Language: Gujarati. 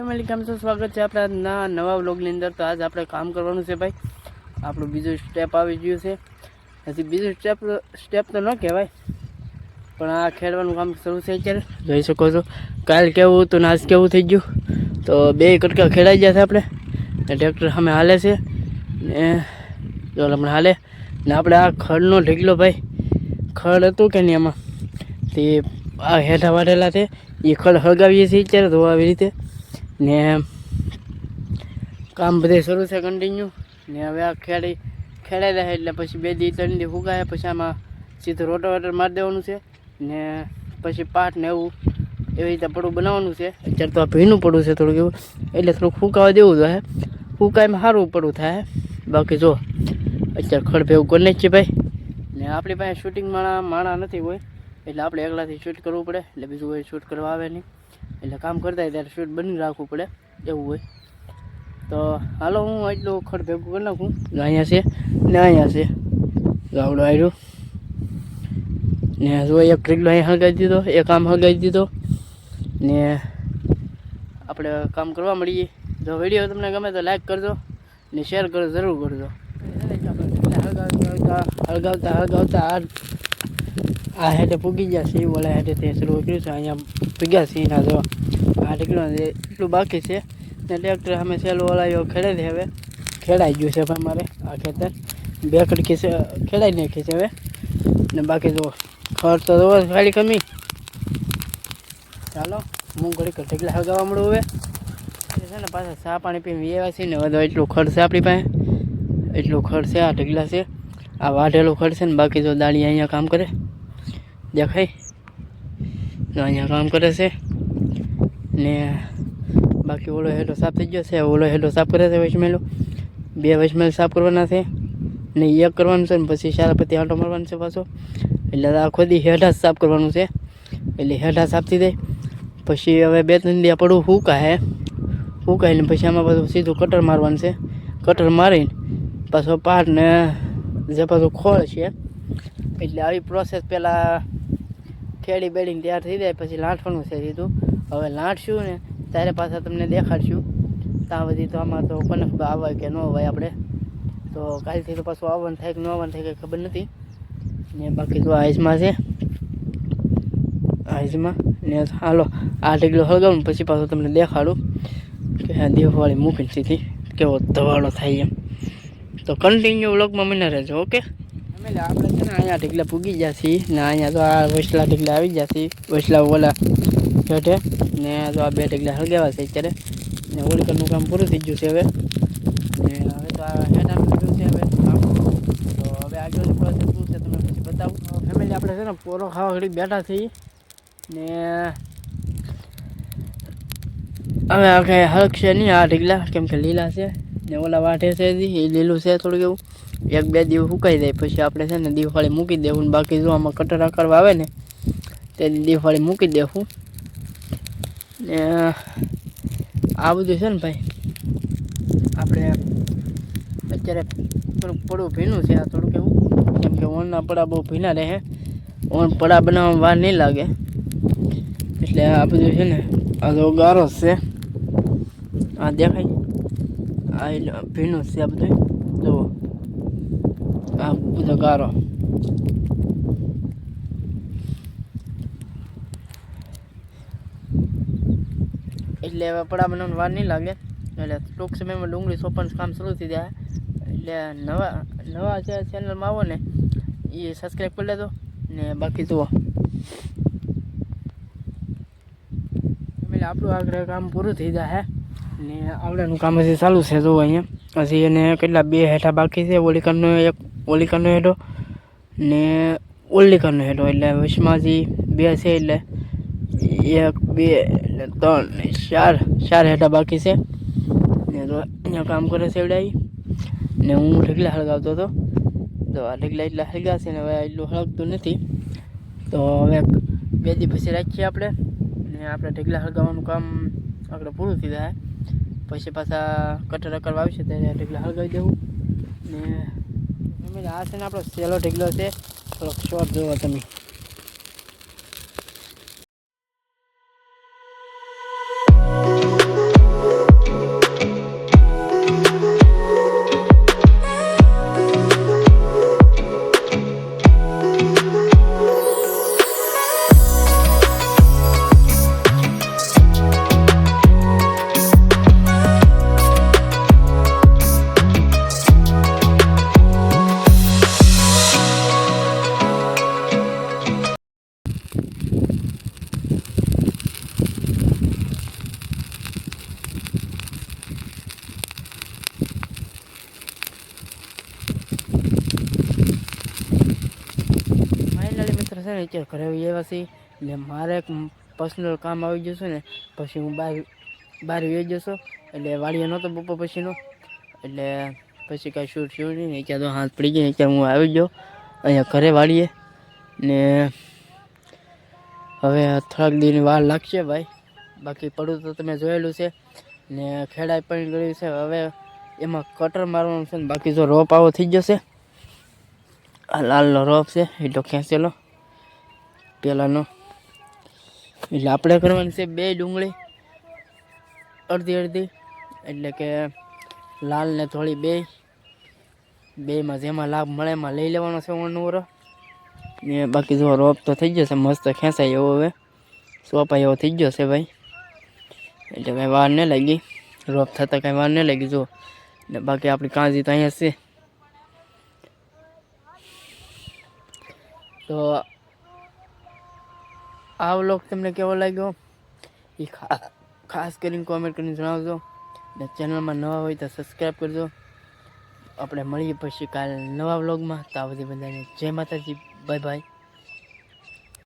ફેમિલી કેમ છો? સ્વાગત છે આપણા નવા વ્લોગની અંદર। તો આજ આપણે કામ કરવાનું છે ભાઈ। આપણું બીજું સ્ટેપ આવી ગયું છે। હજી બીજું સ્ટેપ તો ન કહેવાય, પણ આ ખેડવાનું કામ શરૂ છે અત્યારે। જોઈ શકો છો કાલ કેવું હતું ને આજ કેવું થઈ ગયું। તો બે કટકા ખેડાઈ ગયા છે આપણે ને ટ્રેક્ટર સામે હાલે છે ને જો હમણાં હાલે ને આપણે આ ખડનો ઢીકલો ભાઈ, ખડ હતું કે નહીં આમાં તે આ હેઠા વાઢેલા છે એ ખડ હળગાવીએ છીએ અત્યારે। તો આવી રીતે ને કામ બધે શરૂ છે કન્ટિન્યુ ને હવે આ ખેડાઈ રહે એટલે પછી 2 દી 3 દી ફૂગાય પછી આમાં સીધું રોટાવેટર મારી દેવાનું છે ને પછી પાટ ને એવું એવી રીતે પડું બનાવવાનું છે। અત્યારે તો આ ભીનું પડું છે થોડુંક એવું, એટલે થોડુંક ફૂંકાવા દેવું જોઈએ। ફૂંકાયમાં સારું પડું થાય। બાકી જો અત્યારે ખડ ભેગું કરી નાખીએ ભાઈ ને આપણી પાસે શૂટિંગ માણા નથી હોય, એટલે આપણે એકલાથી શૂટ કરવું પડે। એટલે બીજું કોઈ શૂટ કરવા આવે નહીં, એટલે કામ કરતા હોય ત્યારે શૂટ બની રાખવું પડે એવું હોય। તો હાલો હું એટલું ખડ ભેગું કરી નાખું। અહીંયા છે ને અહીંયા છે ગાવડો આવ્યો ને જો એક ટ્રીગલો અહીંયા હળગાવી દીધો, એક આમ હળગાવી દીધો ને આપણે કામ કરવા મળીએ। જો વિડીયો તમને ગમે તો લાઈક કરજો ને શેર કરો, જરૂર કરજો। હળગાવતા આ હેઠે પૂગી ગયા છે, ઓલા હેઠે તે શરૂ કર્યું છે, અહીંયા પૂગ્યા છે એના જો આ ઢીકલો એટલું બાકી છે ને ટ્રેક્ટર અમે સેલ ઓલાયો ખેડાઈ દે। હવે ખેડાઈ ગયું છે ભાઈ મારે આ ખેતર 2 કટકી છે ખેડાઈ નાખી છે હવે ને બાકી જો ખર્ચ તો જોવો ખાલી કમી। ચાલો હું ઘડીક ઢીકલા હળગાવવા મળું હવે છે ને પાછા ચા પાણી પીને એવા છે ને વધુ એટલું ખર્ચ છે આપણી પાસે, એટલું ખર્ચ છે। આ ઢીકલા છે આ વાઢેલું ખર્ચ છે ને બાકી જો દાળી અહીંયા કામ કરે દેખાય તો અહીંયા કામ કરે છે ને બાકી ઓલો હેડો સાફ થઈ ગયો છે, ઓલો હેડો સાફ કરે છે વચમેલો 2 વચમેલ સાફ કરવાના છે ને એક કરવાનું છે ને પછી 4 પત્તી આંટો મારવાનો છે પાછો। એટલે આખો દી હેઠા સાફ કરવાનું છે, એટલે હેઠા સાફ થઈ જાય પછી હવે 2-3 દી પડું ફૂંકાઈને પછી આમાં પાછું સીધું કટર મારવાનું છે। કટર મારીને પાછો પાટ ને જે પાછું ખોળ છે, એટલે આવી પ્રોસેસ પહેલાં ખેડી બેડીને તૈયાર થઈ જાય પછી લાંટવાનું છે સીધું। હવે લાંટશું ને ત્યારે પાછા તમને દેખાડશું। ત્યાં બધી તો આમાં તો કોને ખબર આવે કે ન હોય આપણે તો કાલથી તો પાછું આવવાનું થાય કે ન આવવાનું થાય કંઈ ખબર નથી ને બાકી તો આઈસમાં છે આઈસમાં ને હાલો આ ઢીકલો હળગાવું પછી પાછું તમને દેખાડું કે હા દેવવાળી મૂકીને સીધી કેવો ધવાળો થાય એમ। તો કન્ટિન્યુ વ્લોગમાં મને રહેજો ઓકે। એટલે આપણે છે ને અહીંયા ઢીકલા પૂગી ગયા છીએ ને અહીંયા તો આ વસલા ઢીકલા આવી ગયા છીએ, વસલા ઓલા હેઠે ને તો આ 2 ઢીકલા હળગાવ્યા છે અત્યારે ને ઓલકરનું કામ પૂરું થઈ ગયું છે હવે ને હવે તો આ હેઠાનું થયું છે હવે કામ। તો હવે આગળની પ્રોસેસ શું છે તમને પછી બતાવું। ફેમિલી આપણે છે ને પોરો ખાવા ઘડી બેઠા છીએ ને હવે આ કંઈ હળગશે નહીં આ ઢીકલા, કેમ કે લીલા છે ને ઓલા વાઢે છે એ લીલું છે થોડુંક એવું, 1-2 દિવસ સુકાઈ જાય પછી આપણે છે ને દિવાળી મૂકી દેવું ને બાકી જો આમાં કટર કરવા આવે ને તે દિવાળી મૂકી દેવું ને આ બધું છે ને ભાઈ આપણે અત્યારે થોડુંક પડું ભીનું છે આ થોડુંક એવું, કેમ કે ઓણના પડા બહુ ભીના રહે, ઓણ પડા બનાવવામાં વાર નહીં લાગે એટલે આ બધું છે ને આ તો ગારો છે આ દેખાય આ ભીનું છે આ બધું જુઓ આ બધો ગારો। એટલે હવે પડા બનાવવાની વાર નહીં લાગે, એટલે ટૂંક સમયમાં ડુંગળી સોંપવાનું કામ શરૂ થઈ જાય। એટલે નવા જે ચેનલમાં આવો ને એ સબસ્ક્રાઈબ કરી લેજો ને બાકી જુઓ આપણું આગળ કામ પૂરું થઈ જાય ને આવડાનું કામ હજી ચાલુ છે જુઓ અહીંયા હજી એને કેટલા 2 હેઠા બાકી છે, ઓલિકાનો હેઠો ને ઓલિકાનો હેઠો, એટલે વચમાં હજી 2 છે એટલે 1 2 3 4 હેઠા બાકી છે ને તો અહીંયા કામ કરે છે એવડાવી ને હું ઢીકલા હળગાવતો હતો તો આ ઢીકલા એટલા હળગા છે ને હવે એટલું હળગતું નથી। તો હવે 2 દી પછી રાખીએ આપણે ને આપણે ઢીકલા હળગાવવાનું કામ આપણે પૂરું થઈ જાય પછી પાછા કટર કરવા આવશે ત્યારે ઢીકલા હળગાવી દેવું ને આ છે ને આપણો સહેલો ઢીકલો છે, થોડોક શોર્ટ જોવો તમે। છે ને અત્યારે ઘરે આવ્યા છીએ ને મારે એક પર્સનલ કામ આવી જશે ને પછી હું બહાર વહી જશો એટલે વાડીએ નહોતો બપોર પછીનો એટલે પછી કાંઈ શૂટ નહીં ને ત્યાં તો હાથ પડી ગયા ત્યાં હું આવી ગયો અહીંયા ઘરે વાડીએ ને હવે થોડાક દીની વાર લાગશે ભાઈ બાકી પડું તો તમે જોયેલું છે ને ખેડાઈ પણ ગયું છે હવે એમાં કટર મારવાનું છે ને બાકી જો રોપ આવો થઈ જશે આ લાલનો રોપ છે એટલો ખેંચેલો પહેલાંનો એટલે આપણે કરવાની છે 2 ડુંગળી અડધી અડધી એટલે કે લાલ ને થોડી બેમાં જેમાં લાભ મળે એમાં લઈ લેવાનો છે ઓણનુરો ને બાકી જો રોપ તો થઈ જશે મસ્ત ખેંચાય એવો હવે સોપાય એવો થઈ ગયો છે ભાઈ એટલે કાંઈ વાર નહીં લાગી રોપ થતાં કાંઈ વાર નહીં લાગી જો ને બાકી આપણી કાંજી તો અહીંયા છે તો આ વ્લોગ તમને કેવો લાગ્યો એ ખાસ કરીને કોમેન્ટ કરીને જણાવજો ને ચેનલમાં નવા હોય તો સબસ્ક્રાઈબ કરજો આપણે મળીએ પછી કાલે નવા વ્લોગમાં તો આ બધી બધાને જય માતાજી બાય બાય